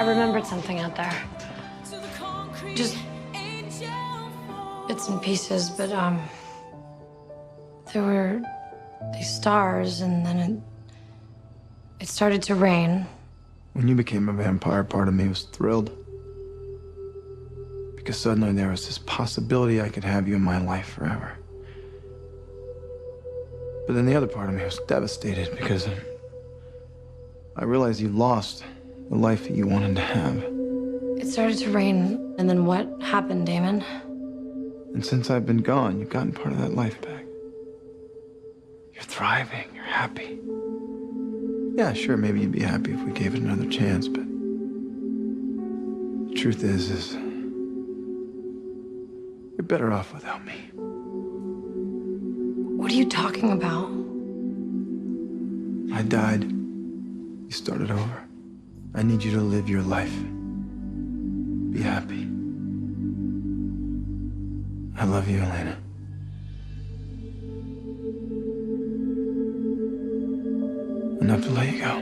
I remembered something out there. Just bits and pieces, but there were these stars, and then it started to rain. When you became a vampire, part of me was thrilled. Because suddenly there was this possibility I could have you in my life forever. But then the other part of me was devastated because I realized you lost the life that you wanted to have. It started to rain, and then what happened, Damon? And since I've been gone, you've gotten part of that life back. You're thriving, you're happy. Yeah, sure, maybe you'd be happy if we gave it another chance, but the truth is you're better off without me. What are you talking about? I died. You started over. I need you to live your life. Be happy. I love you, Elena. Enough to let you go.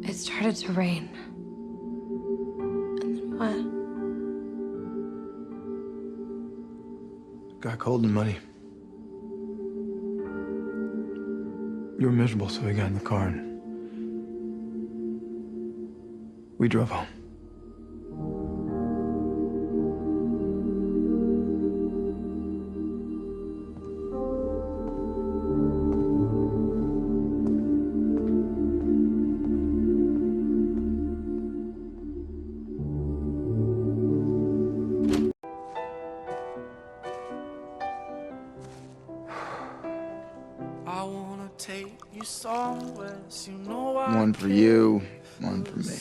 It started to rain. And then what? Got cold and muddy. You were miserable, so we got in the car and we drove home. One for you, one for me.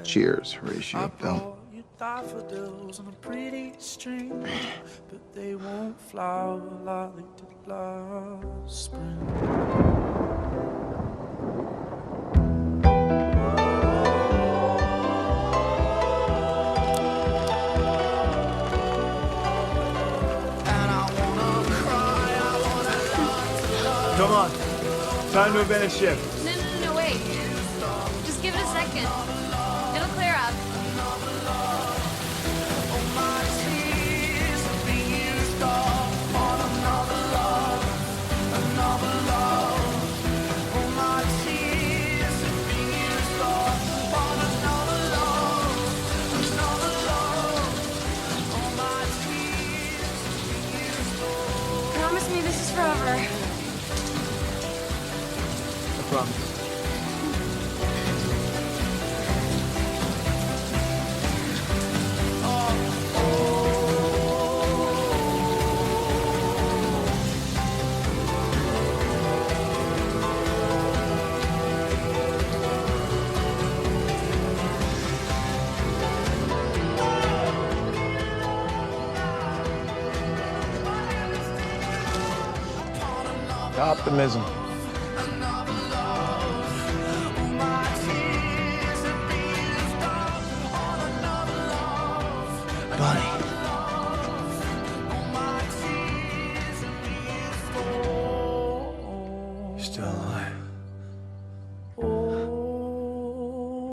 Cheers, Horatio Bell. Daffodils on a pretty string, but they won't flower like they did last spring. Come on. Time to abandon ship. No, wait. Just give it a second. It'll clear up. Promise me this is forever. I promise. Optimism. Bunny.